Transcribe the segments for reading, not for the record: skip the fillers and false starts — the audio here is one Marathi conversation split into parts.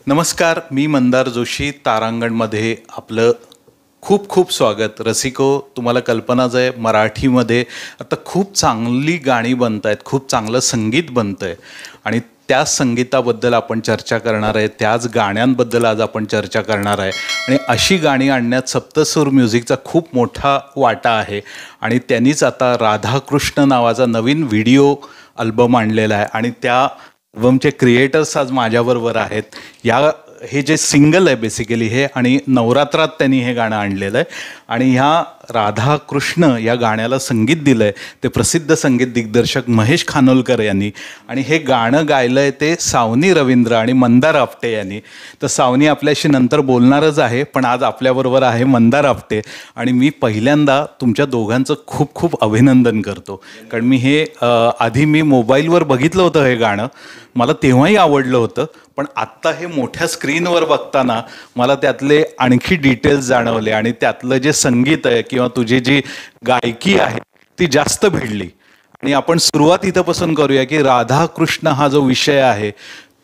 नमस्कार, मी मंदार जोशी. तारांगणमध्ये आपलं खूप खूप स्वागत. रसिको, तुम्हाला कल्पनाच आहे, मराठीमध्ये आता खूप चांगली गाणी बनत आहेत, खूप चांगलं संगीत बनतं आहे आणि त्याच संगीताबद्दल आपण चर्चा करणार आहे, त्याच गाण्यांबद्दल आज आपण चर्चा करणार आहे. आणि अशी गाणी आणण्यात सप्तसूर म्युझिकचा खूप मोठा वाटा आहे आणि त्यांनीच आता राधाकृष्ण नावाचा नवीन व्हिडिओ अल्बम आणलेला आहे आणि त्या अल्बमचे क्रिएटर्स आज माझ्याबरोबर आहेत. हे जे सिंगल आहे बेसिकली हे, आणि नवरात्रात त्यांनी हे गाणं आणलेलं आहे आणि ह्या राधाकृष्ण या गाण्याला संगीत दिलं आहे ते प्रसिद्ध संगीत दिग्दर्शक महेश खानोलकर यांनी. आणि हे गाणं गायलं आहे ते सावनी रवींद्र आणि मंदार आपटे यांनी. तर सावनी आपल्याशी नंतर बोलणारच आहे, पण आज आपल्याबरोबर आहे मंदार आपटे. आणि मी पहिल्यांदा तुमच्या दोघांचं खूप खूप अभिनंदन करतो, कारण मी आधी मोबाईलवर बघितलं होतं हे गाणं, मला तेव्हाही आवडलं होतं, पण आत्ता हे मोठ्या स्क्रीनवर बघताना मला त्यातले आणखी डिटेल्स जाणवले आणि त्यातलं जे संगीत आहे किंवा तुझी जी गायकी आहे ती जास्त भिडली. आणि आपण सुरुवात इथंपासून करूया की राधाकृष्ण हा जो विषय आहे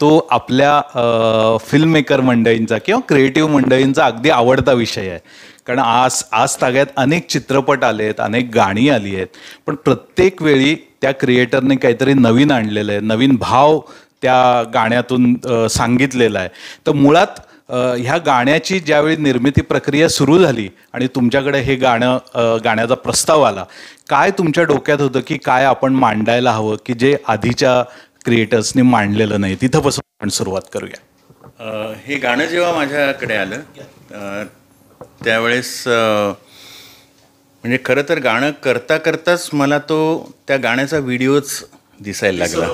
तो आपल्या फिल्म मेकर मंडळींचा किंवा क्रिएटिव्ह मंडळींचा अगदी आवडता विषय आहे. कारण आज ताग्यात अनेक चित्रपट आले आहेत, अनेक गाणी आली आहेत, पण प्रत्येक वेळी त्या क्रिएटरने काहीतरी नवीन आणलेलं आहे, नवीन भाव त्या गाण्यातून सांगितलेला आहे. तर मुळात ह्या गाण्याची ज्यावेळी निर्मिती प्रक्रिया सुरू झाली आणि तुमच्याकडे हे गाण्याचा प्रस्ताव आला, काय तुमच्या डोक्यात होतं की काय आपण मांडायला हवं की जे आधीच्या क्रिएटर्सनी मांडलेलं नाही? तिथंपासून आपण सुरुवात करूया. हे गाणं जेव्हा माझ्याकडे आलं त्यावेळेस म्हणजे खरं तर गाणं करता करताच मला त्या गाण्याचा व्हिडिओच दिसायला लागला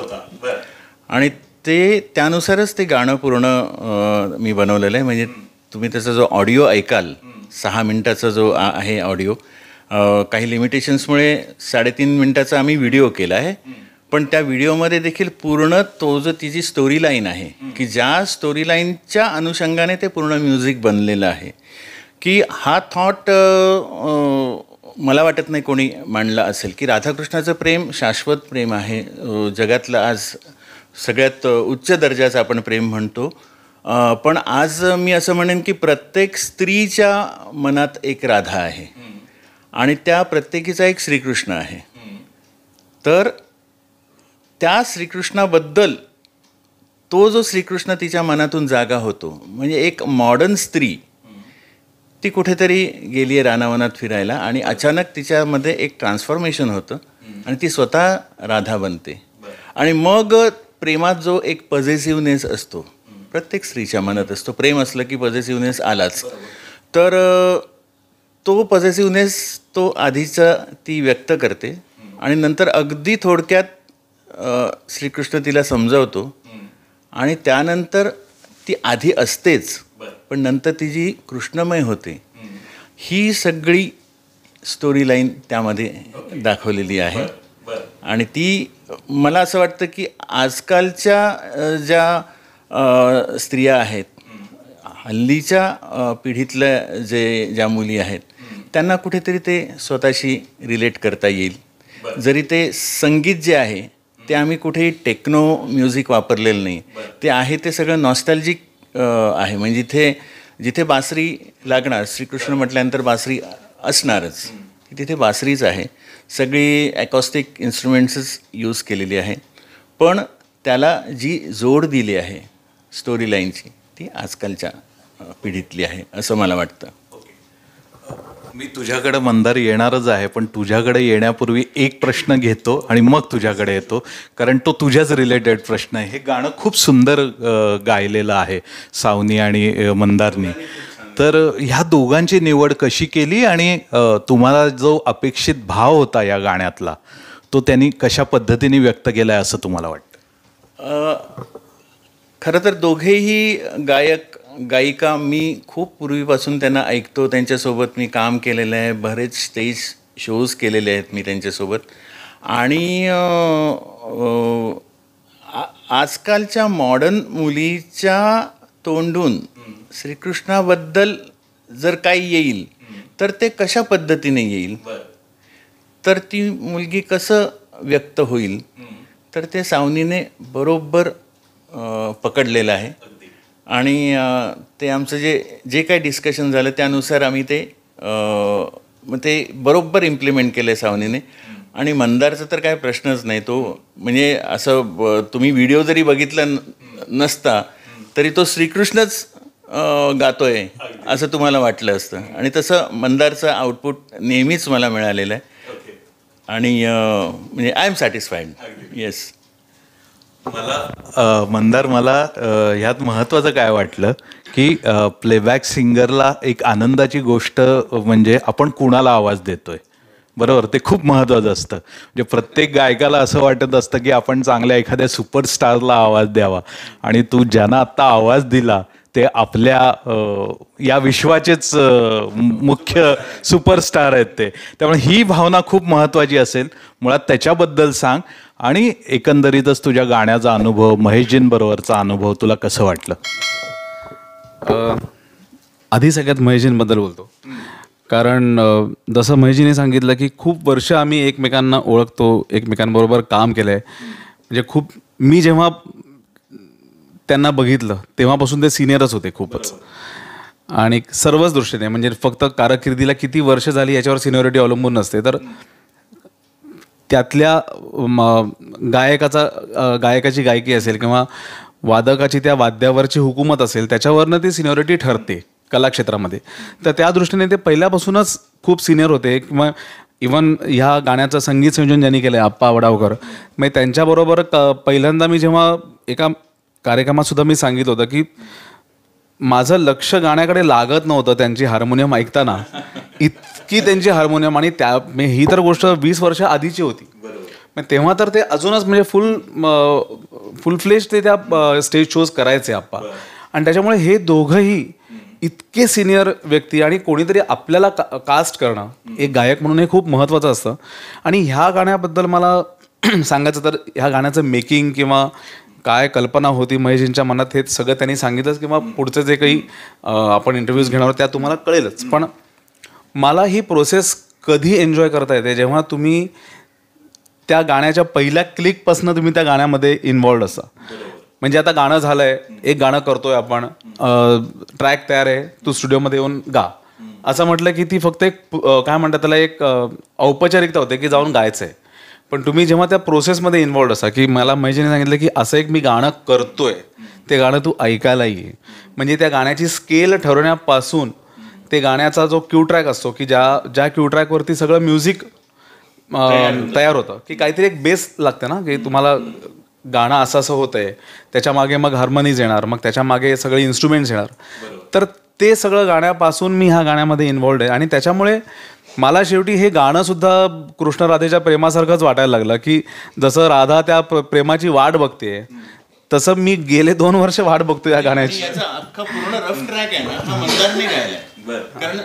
आणि त्यानुसारच ते गाणं पूर्ण मी बनवलेलं आहे. म्हणजे तुम्ही त्याचा जो ऑडिओ ऐकाल, 6 मिनिटाचा जो आहे ऑडिओ, काही लिमिटेशन्समुळे 3.5 मिनिटाचा आम्ही व्हिडिओ केला आहे, पण त्या व्हिडिओमध्ये देखील पूर्ण जो तिची स्टोरी लाईन आहे की ज्या स्टोरी लाईनच्या अनुषंगाने ते पूर्ण म्युझिक बनलेलं आहे, की हा थॉट मला वाटत नाही कोणी मांडला असेल की राधाकृष्णाचं प्रेम शाश्वत प्रेम आहे, जगातलं आज सगळ्यात उच्च दर्जाचं आपण प्रेम म्हणतो. पण आज मी असं म्हणेन की प्रत्येक स्त्रीच्या मनात एक राधा आहे आणि त्या प्रत्येकीचा एक श्रीकृष्ण आहे. तर त्या श्रीकृष्णाबद्दल तो जो श्रीकृष्ण तिच्या मनातून जागा होतो, म्हणजे एक मॉडर्न स्त्री ती कुठेतरी गेली आहे रानावनात फिरायला आणि अचानक तिच्यामध्ये एक ट्रान्सफॉर्मेशन होतं आणि ती स्वतः राधा बनते. आणि मग प्रेमात जो एक पॉझिटिव्हनेस असतो, प्रत्येक स्त्रीच्या मनात असतो, प्रेम असलं की पॉझिटिव्हनेस आलाच. तर तो पॉझिटिव्हनेस तो आधीचा ती व्यक्त करते आणि नंतर अगदी थोडक्यात श्रीकृष्ण तिला समजावतो आणि त्यानंतर ती आधी असतेच पण नंतर ती जी कृष्णमय होते, ही सगळी स्टोरी लाईन त्यामध्ये दाखवलेली आहे. आणि ती मला असं वाटतं की आजकालच्या ज्या स्त्रिया आहेत, हल्लीच्या पिढीतल्या ज्या मुली आहेत, त्यांना कुठेतरी ते स्वतःशी रिलेट करता येईल. जरी ते संगीत जे आहे ते आम्ही कुठेही टेक्नो म्युझिक वापरलेलं नाही, ते आहे ते सगळं नॉस्टॅल्जिक आहे. म्हणजे जिथे बासरी लागणार, श्रीकृष्ण म्हटल्यानंतर बासरी असणारच, तिथे बासरीच आहे. सगळी ॲकॉस्टिक इन्स्ट्रुमेंट्सच यूज केलेली आहे, पण त्याला जी जोड दिली आहे स्टोरी लाईनची ती आजकालच्या पिढीतली आहे असं मला वाटतं. मी तुझ्याकडे मंदार येणारच आहे, पण तुझ्याकडे येण्यापूर्वी एक प्रश्न घेतो आणि मग तुझ्याकडे येतो, कारण तो तुझ्याच रिलेटेड प्रश्न आहे. हे गाणं खूप सुंदर गायलेलं आहे सावनी आणि मंदारनी. तर ह्या दोघांची निवड कशी केली आणि तुम्हाला जो अपेक्षित भाव होता या गाण्यातला तो त्यांनी कशा पद्धतीने व्यक्त केला आहे असं तुम्हाला वाटतं? खरं तर दोघेही गायिका मी खूप पूर्वीपासून त्यांना ऐकतो, त्यांच्यासोबत मी काम केलेलं आहे, बरेच स्टेज शोज केलेले आहेत मी त्यांच्यासोबत. आणि आजकालच्या मॉडर्न मुलीच्या तोंडून श्रीकृष्णाबद्दल जर काही येईल तर ते कशा पद्धतीने येईल, तर ती मुलगी कसं व्यक्त होईल, तर ते सावनीने बरोबर पकडलेलं आहे. आणि ते आमचं जे जे काही डिस्कशन झालं त्यानुसार आम्ही ते मग ते बरोबर इम्प्लिमेंट केलं आहे सावनीने. आणि मंदारचा तर काय प्रश्नच नाही. तो म्हणजे असं तुम्ही व्हिडिओ जरी बघितला नसता तरी तो श्रीकृष्णच गातोय असं तुम्हाला वाटलं असतं. आणि तसं मंदारचं आउटपुट नेहमीच मला मिळालेलं आहे. आणि म्हणजे I am satisfied. Yes. Mandar, मला ह्यात महत्त्वाचं काय वाटलं की प्लेबॅक सिंगरला एक आनंदाची गोष्ट म्हणजे आपण कुणाला आवाज देतोय, बरोबर? ते खूप महत्त्वाचं असतं. म्हणजे प्रत्येक गायकाला असं वाटत असतं की आपण चांगल्या एखाद्या सुपरस्टारला आवाज द्यावा, आणि तू ज्यांना आत्ता आवाज दिला ते आपल्या या विश्वाचेच मुख्य सुपरस्टार आहेत ते. त्यामुळे ही भावना खूप महत्त्वाची असेल. मुळात त्याच्याबद्दल सांग, आणि एकंदरीतच तुझ्या गाण्याचा अनुभव, महेशजींबरोबरचा अनुभव तुला कसं वाटलं? आधी सगळ्यात महेशजींबद्दल बोलतो, कारण जसं महेशजीने सांगितलं की खूप वर्ष आम्ही एकमेकांना ओळखतो, एकमेकांबरोबर काम केलं आहे. म्हणजे खूप, मी जेव्हा त्यांना बघितलं तेव्हापासून ते सिनियरच होते खूपच, आणि सर्वच दृष्टीने. म्हणजे फक्त कारकिर्दीला किती वर्ष झाली याच्यावर सिनियरिटी अवलंबून नसते, तर त्यातल्या गायकाची गायकी असेल किंवा वादकाची त्या वाद्यावरची हुकूमत असेल त्याच्यावरनं ती सिनियरिटी ठरते कलाक्षेत्रामध्ये. तर त्या दृष्टीने ते पहिल्यापासूनच खूप सिनियर होते. किंवा इवन ह्या गाण्याचं संगीत संयोजन ज्यांनी केलं आहे आप्पा वडावकर, मग त्यांच्याबरोबर पहिल्यांदा मी जेव्हा एका कार्यक्रमात सुद्धा मी सांगितलं होतं की माझं लक्ष गाण्याकडे लागत नव्हतं त्यांची हार्मोनियम ऐकताना, इतकी त्यांची हार्मोनियम. आणि ही तर गोष्ट 20 वर्ष आधीची होती. मग तेव्हा तर ते अजूनच म्हणजे फुल फ्लेश ते त्या स्टेज शोज करायचे आप्पा. आणि त्याच्यामुळे हे दोघंही इतके सिनियर व्यक्ती, आणि कोणीतरी आपल्याला कास्ट करणं एक गायक म्हणून हे खूप महत्त्वाचं असतं. आणि ह्या गाण्याबद्दल मला सांगायचं तर ह्या गाण्याचं मेकिंग किंवा काय कल्पना होती महेशजींच्या मनात हे सगळं त्यांनी सांगितलंच, किंवा पुढचे जे काही आपण इंटरव्ह्यूज घेणार आहोत त्या तुम्हाला कळेलच. पण मला ही प्रोसेस कधी एन्जॉय करता येते जेव्हा तुम्ही त्या गाण्याच्या पहिल्या क्लिकपासून तुम्ही त्या गाण्यामध्ये इन्वॉल्ड असा. म्हणजे आता गाणं झालंय, एक गाणं करतोय आपण, ट्रॅक तयार आहे, तू स्टुडिओमध्ये येऊन गा असं म्हटलं की ती फक्त एक काय म्हणतात त्याला एक औपचारिकता होते की जाऊन गायचं आहे. पण तुम्ही जेव्हा त्या प्रोसेसमध्ये इन्वॉल्ड असा, की मला महेशजीने सांगितलं की असं एक मी गाणं करतोय, ते गाणं तू ऐकायला ये. म्हणजे त्या गाण्याची स्केल ठरवण्यापासून ते गाण्याचा जो क्यू ट्रॅक असतो की ज्या क्यू ट्रॅकवरती सगळं म्युझिक तयार होतं, की काहीतरी एक बेस लागतं ना, की तुम्हाला गाणं असं असं होतं आहे, त्याच्यामागे मग हार्मोनीज येणार, मग त्याच्यामागे सगळे इन्स्ट्रुमेंट्स येणार. तर ते सगळं गाण्यापासून मी ह्या गाण्यामध्ये इन्वॉल्ड आहे. आणि त्याच्यामुळे मला शेवटी हे गाणंसुद्धा कृष्ण राधेच्या प्रेमासारखंच वाटायला लागलं, की जसं राधा त्या प्रेमाची वाट बघते तसं मी गेले 2 वर्ष वाट बघतो या गाण्याची. याचा अख्खा पूर्ण रफ ट्रॅक आहे ना हा मंदारने गायलाय. कारण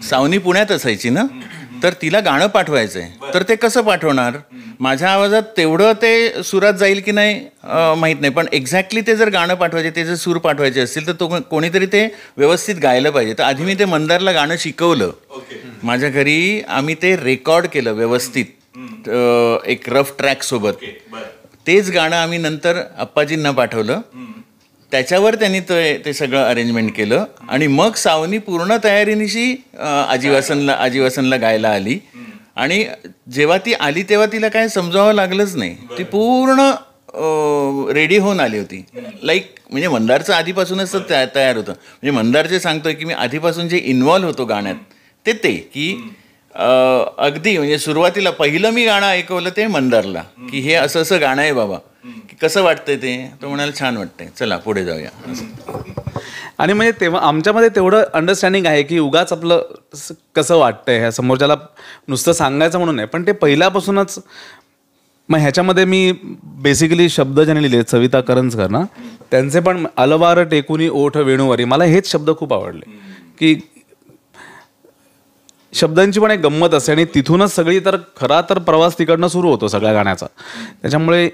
सावनी पुण्यात असायची ना, तर तिला गाणं पाठवायचंय, तर ते कसं पाठवणार? माझ्या आवाजात तेवढं ते सुरात जाईल की नाही माहीत नाही, पण एक्झॅक्टली ते जर गाणं पाठवायचे, ते जर सूर पाठवायचे असतील तर तो कोणीतरी ते व्यवस्थित गायलं पाहिजे. तर आधी मी ते मंदारला गाणं शिकवलं माझ्या घरी, आम्ही ते रेकॉर्ड केलं व्यवस्थित एक रफ ट्रॅकसोबत. तेच गाणं आम्ही नंतर अप्पाजींना पाठवलं, त्याच्यावर त्यांनी ते सगळं अरेंजमेंट केलं. आणि मग सावनी पूर्ण तयारीनिशी आजीवासनला गायला आली. आणि जेव्हा ती आली तेव्हा तिला काय समजावं लागलंच नाही, ती पूर्ण रेडी होऊन आली होती. म्हणजे मंदारचं आधीपासूनच तयार होतं. म्हणजे मंदार जे सांगतोय की मी आधीपासून जे इन्व्हॉल्व होतो गाण्यात ते की अगदी म्हणजे सुरुवातीला पहिलं मी गाणं ऐकवलं ते मंदारला, की हे असं असं गाणं आहे बाबा, की कसं वाटतंय ते. तो म्हणाला छान वाटतंय, चला पुढे जाऊया. आणि म्हणजे तेव्हा आमच्यामध्ये तेवढं अंडरस्टँडिंग आहे की उगाच आपलं कसं वाटतंय ह्या समोरच्याला नुसतं सांगायचं म्हणून नाही, पण ते पहिल्यापासूनच. मग ह्याच्यामध्ये मी बेसिकली शब्द ज्याने लिहिले सविता करंजकर ना, त्यांचे पण अलवार टेकुनी ओठ वेणूवारी, मला हेच शब्द खूप आवडले. की शब्दांची पण एक गंमत असते, आणि तिथूनच सगळी तर खरा तर प्रवास तिकडनं सुरू होतो सगळ्या गाण्याचा. त्याच्यामुळे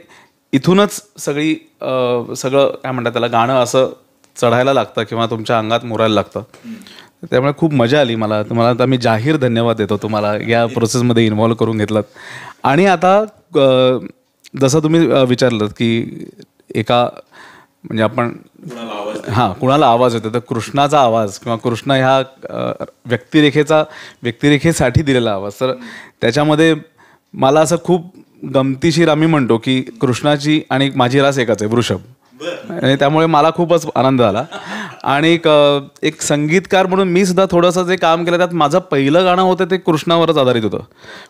इथूनच सगळं काय म्हणतात त्याला, गाणं असं चढायला लागतं किंवा तुमच्या अंगात मुरायला लागतं. त्यामुळे खूप मजा आली मला. तुम्हाला आता मी जाहीर धन्यवाद देतो, तुम्हाला या प्रोसेसमध्ये इन्व्हॉल्व करून घेतलात. आणि आता जसं तुम्ही विचारलं की एका म्हणजे आपण हां कुणाला आवाज येतो तर कृष्णाचा आवाज किंवा कृष्ण ह्या व्यक्तिरेखेसाठी दिलेला आवाज. तर त्याच्यामध्ये मला असं खूप गमतीशीर आम्ही म्हणतो की कृष्णाची आणि माझी रास एकच आहे, वृषभ. आणि त्यामुळे मला खूपच आनंद झाला. आणि एक संगीतकार म्हणून मी सुद्धा थोडंसं जे काम केलं त्यात माझं पहिलं गाणं होतं ते कृष्णावरच आधारित होतं.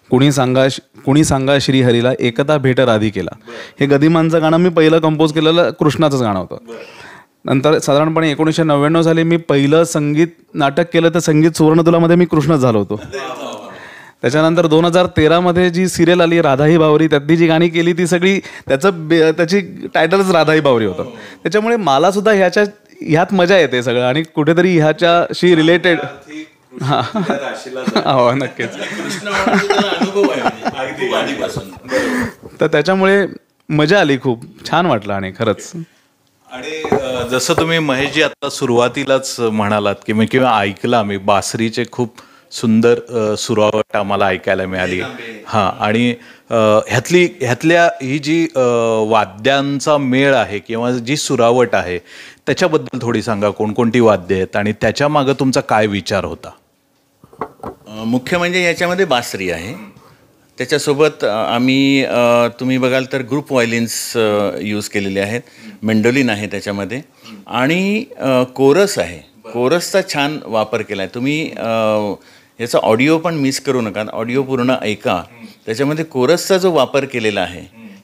कुणी सांगा श्रीहरीला एकता भेट राधिकेला. हे गदिमांचं गाणं मी पहिलं कंपोज केलेलं कृष्णाचंच गाणं होतं. नंतर साधारणपणे 1999 साली मी पहिलं संगीत नाटक केलं तर संगीत सुवर्णतुलामध्ये मी कृष्णच झालो होतो. त्याच्यानंतर 2013 जी सिरियल आली राधाई बावरी, त्यातली जी गाणी केली ती सगळी त्याची टायटलच राधाई बावरी होतं. त्याच्यामुळे मला सुद्धा ह्यात मजा येते सगळं आणि कुठेतरी ह्याच्याशी रिलेटेड. हो नक्कीच. तर त्याच्यामुळे मजा आली, खूप छान वाटलं आणि खरंच. आणि जसं तुम्ही महेशजी आता सुरुवातीलाच म्हणालात की मी किंवा ऐकलं आम्ही बासरीचे खूप सुंदर सुरावट आम्हाला ऐकायला मिळाली. हां आणि ह्यातल्या ही जी वाद्यांचा मेळ आहे किंवा जी सुरावट आहे त्याच्याबद्दल थोडी सांगा. कोणकोणती वाद्य आहेत आणि त्याच्या मागं तुमचा काय विचार होता? मुख्य म्हणजे याच्यामध्ये बासरी आहे, त्याच्यासोबत आम्ही तुम्ही बघाल तर ग्रुप व्हायलिन्स यूज केलेले आहेत, मेंडोलिन आहे त्याच्यामध्ये आणि कोरस आहे. कोरसचा छान वापर केला आहे. तुम्ही याचा ऑडिओ पण मिस करू नका, ऑडिओ पूर्ण ऐका. त्याच्यामध्ये कोरसचा जो वापर केलेला आहे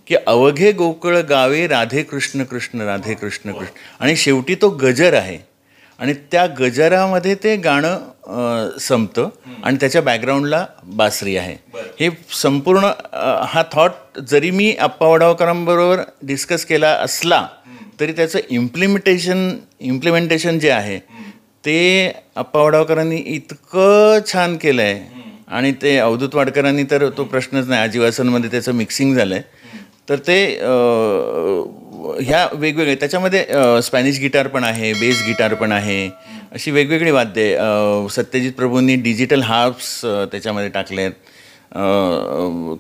की अवघे गोकुळ गावे राधे कृष्ण कृष्ण राधे कृष्ण कृष्ण, आणि शेवटी तो गजर आहे आणि त्या गजरामध्ये ते गाणं संपतं आणि त्याच्या बॅकग्राऊंडला बासरी आहे. हे संपूर्ण हा थॉट जरी मी अप्पा वडावकरांबरोबर डिस्कस केला असला तरी त्याचं इम्प्लिमेंटेशन जे आहे ते अप्पा वडावकरांनी इतकं छान केलं आहे. आणि ते अवधूत वाडकरांनी तर तो प्रश्नच नाही, आजीवासनमध्ये त्याचं मिक्सिंग झालं आहे. तर ते ह्या वेगवेगळे त्याच्यामध्ये स्पॅनिश गिटार पण आहे, बेस गिटार पण आहे, अशी वेगवेगळी वाद्ये. सत्यजित प्रभूंनी डिजिटल हार्प्स त्याच्यामध्ये टाकले आहेत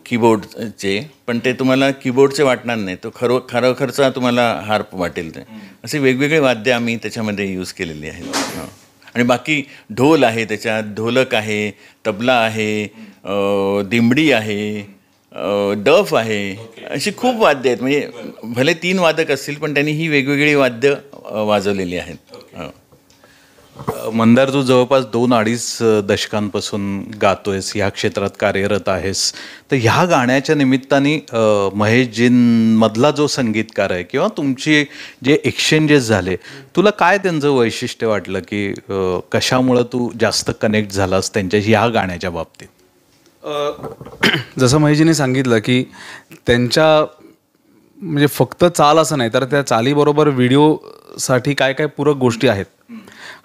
कीबोर्डचे, पण ते तुम्हाला कीबोर्डचे वाटणार नाही, तो खरोखरचा तुम्हाला हार्प वाटेल. ते असे वेगवेगळे वाद्य आम्ही त्याच्यामध्ये यूज केलेली आहेत. आणि बाकी ढोल आहे, त्याच्यात ढोलक आहे, तबला आहे, दिमडी आहे, डफ आहे, अशी खूप वाद्य आहेत. म्हणजे भले 3 वादक असतील पण त्यांनी ही वेगवेगळी वाद्य वाजवलेली आहेत. मंदार, तू जवळपास 2-2.5 दशकांपासून गातोयस, ह्या क्षेत्रात कार्यरत आहेस. तर ह्या गाण्याच्या निमित्ताने महेशजींमधला जो संगीतकार आहे किंवा तुमची जे एक्सचेंजेस झाले, तुला काय त्यांचं वैशिष्ट्य वाटलं की कशामुळं तू जास्त कनेक्ट झालास त्यांच्याशी ह्या गाण्याच्या बाबतीत? जसं महेशजीने सांगितलं की त्यांच्या म्हणजे फक्त चाल असं नाही तर त्या चालीबरोबर व्हिडिओसाठी काय काय पूरक गोष्टी आहेत,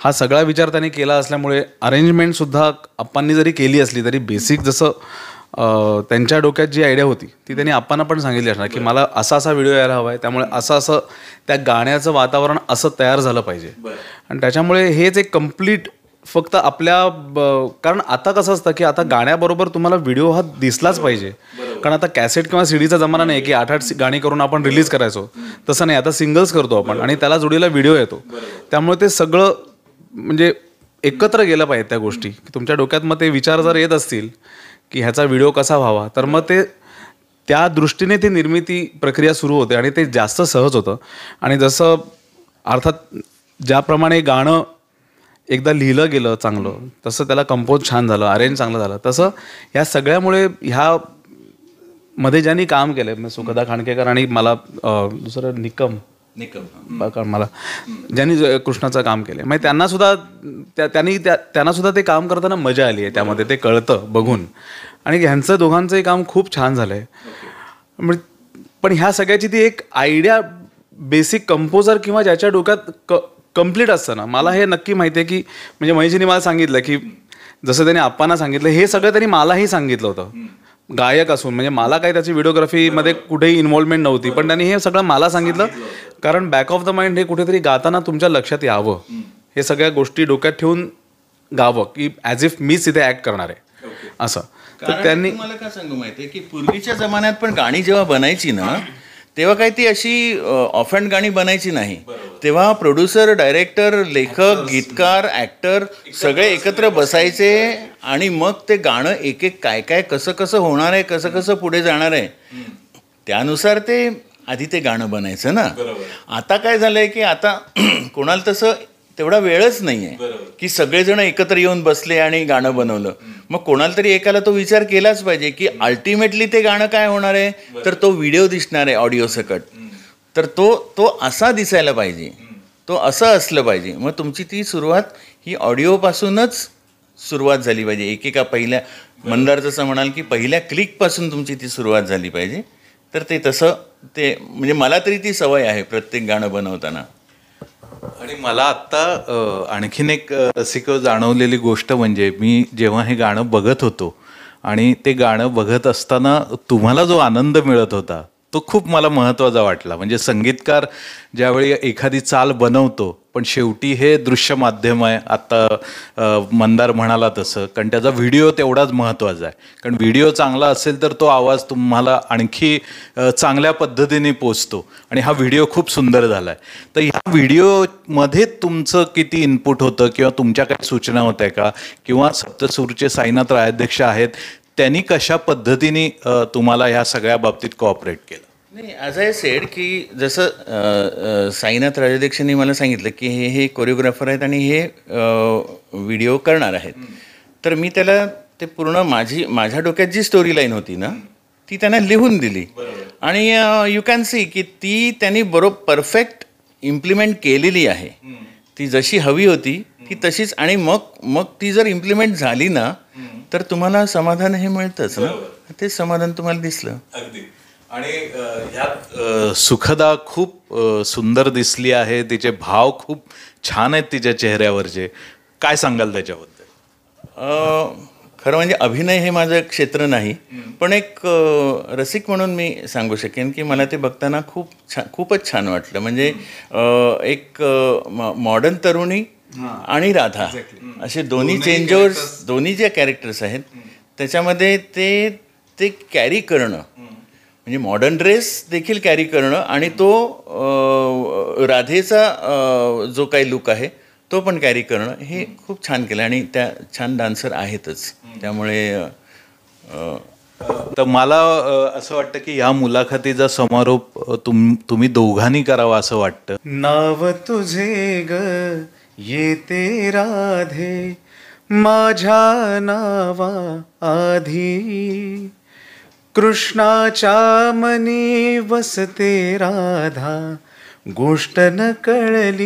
हा सगळा विचार त्यांनी केला असल्यामुळे अरेंजमेंटसुद्धा आप्पांनी जरी केली असली तरी बेसिक जसं त्यांच्या डोक्यात जी आयडिया होती ती त्यांनी आप्पांना पण सांगितली असणार की मला असा असा व्हिडिओ यायला हवा आहे, त्यामुळे असं त्या गाण्याचं वातावरण असं तयार झालं पाहिजे. आणि त्याच्यामुळे हेच एक कम्प्लीट फक्त कारण आता कसं असतं की आता गाण्याबरोबर तुम्हाला व्हिडिओ हा दिसलाच पाहिजे. कारण आता कॅसेट किंवा सीडीचा जमाना नाही की 8-8 गाणी करून आपण रिलीज करायचो, तसं नाही. आता सिंगल्स करतो आपण आणि त्याला जोडीला व्हिडिओ येतो. त्यामुळे ते सगळं म्हणजे एकत्र गेलं पाहिजे त्या गोष्टी. तुमच्या डोक्यात मग ते विचार जर येत असतील की ह्याचा व्हिडिओ कसा व्हावा, तर मग ते त्या दृष्टीने ती निर्मिती प्रक्रिया सुरू होते आणि ते जास्त सहज होतं. आणि जसं अर्थात ज्याप्रमाणे गाणं एकदा लिहिलं गेलं चांगलं, तसं त्याला कंपोज छान झालं, अरेंज चांगलं झालं, तसं ह्या सगळ्यामुळे ह्या मध्ये ज्यांनी काम केलं सुखदा खांडकेकर आणि मला दुसरं निकम मला ज्यांनी कृष्णाचं काम केलं, म्हणजे त्यांना सुद्धा ते काम करताना मजा आली आहे. त्यामध्ये ते कळतं बघून. आणि ह्यांचं दोघांचंही काम खूप छान झालं आहे. पण ह्या सगळ्याची ती एक आयडिया बेसिक कंपोजर किंवा ज्याच्या डोक्यात कम्प्लीट असतं ना, मला हे नक्की माहिती आहे की म्हणजे महेशजीने मला सांगितलं की जसं त्यांनी आप्पांना सांगितलं हे सगळं त्यांनी मलाही सांगितलं होतं गायक असून. म्हणजे मला काही त्याची व्हिडिओग्राफीमध्ये कुठेही इन्व्हॉल्वमेंट नव्हती, पण त्यांनी हे सगळं मला सांगितलं कारण बॅक ऑफ द माइंड हे कुठेतरी गाताना तुमच्या लक्षात यावं, हे सगळ्या गोष्टी डोक्यात ठेवून गावं की ॲज इफ मीच इथे ॲक्ट करणार आहे असं. तर त्यांनी मला काय सांगू माहिती आहे की पूर्वीच्या जमान्यात पण गाणी जेव्हा बनायची ना तेव्हा काही ती अशी ऑफहँड गाणी बनायची नाही. तेव्हा प्रोड्युसर, डायरेक्टर, लेखक, गीतकार, ॲक्टर सगळे एकत्र बसायचे आणि मग ते गाणं एक एक काय काय कसं कसं होणार आहे, कसं कसं पुढे जाणार आहे, त्यानुसार ते आधी ते गाणं बनायचं ना. आता काय झालंय की आता कोणाला तसं तेवढा वेळच नाही आहे की सगळेजण एकत्र येऊन बसले आणि गाणं बनवलं. मग कोणाला तरी एकाला तो विचार केलाच पाहिजे की अल्टिमेटली ते गाणं काय होणार आहे, तर तो व्हिडिओ दिसणार आहे ऑडिओ सकट, तर तो असा दिसायला पाहिजे, तो असं असलं पाहिजे. मग तुमची ती सुरुवात ही ऑडिओपासूनच सुरुवात झाली पाहिजे. एकेका पहिल्या मंदार जसं म्हणाल की पहिल्या क्लिकपासून तुमची ती सुरुवात झाली पाहिजे. तर ते तसं ते म्हणजे मला तरी ती सवय आहे प्रत्येक गाणं बनवताना. आणि मला आत्ता आणखीन एक रसिक जाणवलेली गोष्ट म्हणजे मी जेव्हा हे गाणं बघत होतो आणि ते गाणं बघत असताना तुम्हाला जो आनंद मिळत होता तो खूप मला महत्त्वाचा वाटला. म्हणजे संगीतकार ज्यावेळी एखादी चाल बनवतो पण शेवटी हे दृश्य माध्यम आहे, आत्ता मंदार म्हणाला तसं, कारण त्याचा व्हिडिओ तेवढाच महत्त्वाचा आहे. कारण व्हिडिओ चांगला असेल तर तो आवाज तुम्हाला आणखी चांगल्या पद्धतीने पोचतो आणि हा व्हिडिओ खूप सुंदर झाला आहे. तर ह्या व्हिडिओमध्ये तुमचं किती इनपुट होतं किंवा तुमच्या काही सूचना होत्या का, किंवा सप्तसूरचे साईनाथ रायाध्यक्ष आहेत त्यांनी कशा पद्धतीने तुम्हाला ह्या सगळ्या बाबतीत कोऑपरेट केलं? नाही, ॲज आय सेड की जसं साईनाथ राजाध्यक्षांनी मला सांगितलं की हे कोरिओग्राफर आहेत आणि हे व्हिडिओ करणार आहेत, तर मी त्याला ते पूर्ण माझ्या डोक्यात जी स्टोरी लाईन होती ना ती त्यांना लिहून दिली आणि यू कॅन सी की ती त्यांनी परफेक्ट इम्प्लिमेंट केलेली आहे. ती जशी हवी होती ती तशीच. आणि मग ती जर इम्प्लिमेंट झाली ना तर तुम्हाला समाधान हे मिळतंच ना, तेच समाधान तुम्हाला दिसलं. अगदी. आणि ह्यात सुखदा खूप सुंदर दिसली आहे, तिचे भाव खूप छान आहेत तिच्या चेहऱ्यावरचे. काय सांगाल त्याच्याबद्दल? खरं म्हणजे अभिनय हे माझं क्षेत्र नाही, पण एक रसिक म्हणून मी सांगू शकेन की मला ते बघताना खूपच छान वाटलं. म्हणजे एक मॉडर्न तरुणी आणि राधा असे दोन्ही चेंजर्स, दोन्ही जे कॅरेक्टर्स आहेत त्याच्यामध्ये ते कॅरी करणं, म्हणजे मॉडर्न ड्रेस देखील कॅरी करणं आणि तो राधेचा जो काही लुक आहे तो पण कॅरी करणं, हे खूप छान केलं. आणि त्या छान डान्सर आहेतच, त्यामुळे तर मला असं वाटतं की या मुलाखतीचा समारोप तुम्ही दोघांनी करावा असं वाटतं. नाव तुझे ग येते राधे माझ्या नावा आधी, कृष्णाच्या मनी वसते राधा गोष्ट न कळली.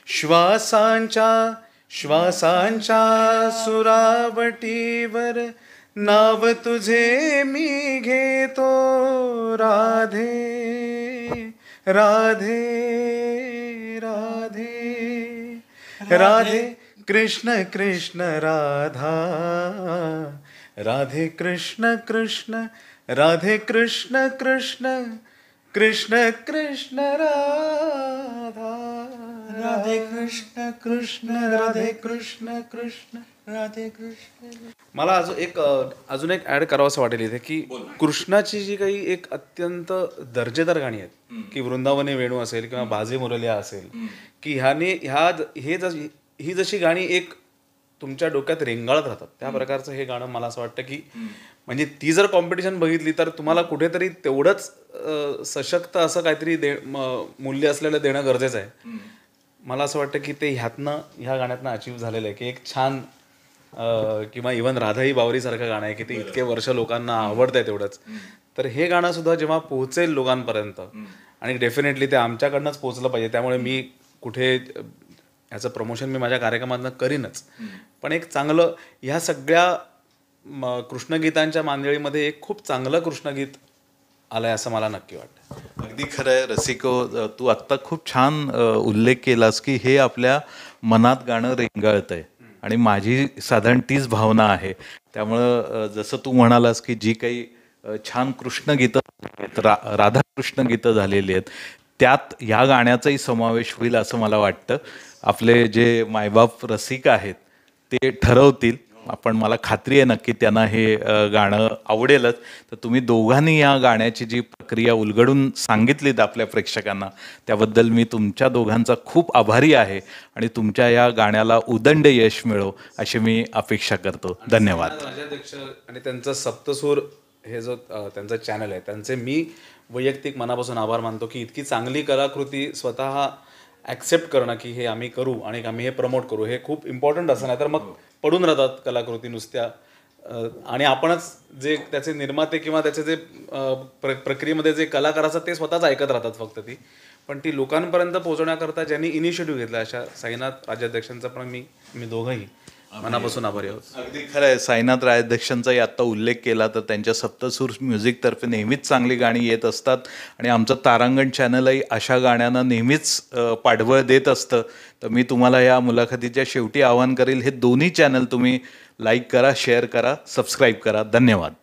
श्वासांच्या सुरावटीवर नाव तुझे मी घेतो राधे राधे राधे राधे कृष्ण कृष्ण राधा राधे कृष्ण कृष्ण राधे कृष्ण कृष्ण कृष्ण कृष्ण राधा राधे कृष्ण कृष्ण राधे कृष्ण कृष्ण राधे कृष्ण. मला अजून एक ऍड करावं असं वाटेल इथे की कृष्णाची जी काही एक अत्यंत दर्जेदार गाणी आहेत की वृंदावने वेणू असेल किंवा बाजे मुरलिया असेल, की ही जशी गाणी एक तुमच्या डोक्यात रेंगाळत राहतात त्या प्रकारचं हे गाणं मला असं वाटतं की म्हणजे ती जर कॉम्पिटिशन बघितली तर तुम्हाला कुठेतरी तेवढंच सशक्त असं काहीतरी मूल्य असलेलं देणं गरजेचं आहे. मला असं वाटतं की ते ह्या गाण्यातनं अचीव्ह झालेलं आहे की एक छान किंवा इव्हन राधाई बावरीसारखं गाणं आहे की ते इतके वर्ष लोकांना आवडतं आहे तेवढंच. तर हे गाणं सुद्धा जेव्हा पोहोचेल लोकांपर्यंत, आणि डेफिनेटली ते आमच्याकडनंच पोहोचलं पाहिजे, त्यामुळे मी कुठे ह्याचं प्रमोशन मी माझ्या कार्यक्रमातनं करीनच, पण एक चांगलं ह्या सगळ्या कृष्णगीतांच्या मांदिळीमध्ये एक खूप चांगलं कृष्णगीत आलंय असं मला नक्की वाटतं. अगदी खरं आहे रसिको, तू आत्ता खूप छान उल्लेख केलास की हे आपल्या मनात गाणं रेंगाळत आहे आणि माझी साधारण तीच भावना आहे. त्यामुळं जसं तू म्हणालास की जी काही छान कृष्णगीतं राधाकृष्ण गीतं झालेली आहेत त्यात ह्या गाण्याचाही समावेश होईल असं मला वाटतं. आपले जे मायबाप रसिक आहेत ते ठरवतील आपण मला खात्री आहे नक्की त्यांना हे गाणं आवडेलच. तर तुम्ही दोघांनी या गाण्याची जी प्रक्रिया उलगडून सांगितलीत आपल्या प्रेक्षकांना, त्याबद्दल मी तुमच्या दोघांचा खूप आभारी आहे आणि तुमच्या या गाण्याला उदंड यश मिळो अशी मी अपेक्षा करतो. धन्यवाद. राजाध्यक्ष आणि त्यांचं सप्तसूर हे जो त्यांचं चॅनल आहे त्यांचे मी वैयक्तिक मनापासून आभार मानतो की इतकी चांगली कलाकृती स्वतः ॲक्सेप्ट करणं की हे आम्ही करू आणि आम्ही हे प्रमोट करू हे खूप इम्पॉर्टंट असं. नाही तर मग पडून राहतात कलाकृती नुसत्या आणि आपणच जे त्याचे निर्माते किंवा त्याचे जे प्रक्रियेमध्ये जे कलाकार असतात ते स्वतःच ऐकत राहतात फक्त ती. पण ती लोकांपर्यंत पोहोचवण्याकरता ज्यांनी इनिशिएटिव्ह घेतला अशा साईनाथ राजाध्यक्षांचा पण मी दोघंही मनापासून आभारी आहोत. अगदी खरं आहे. साईनाथ राजाध्यक्षांचाही आत्ता उल्लेख केला तर त्यांच्या सप्तसूर म्युझिकतर्फे नेहमीच चांगली गाणी येत असतात आणि आमचं तारांगण चॅनलही अशा गाण्यांना नेहमीच पाठबळ देत असतं. तर मी तुम्हाला या मुलाखतीच्या शेवटी आवाहन करेल, हे दोन्ही चॅनल तुम्ही लाईक करा, शेअर करा, सबस्क्राईब करा. धन्यवाद.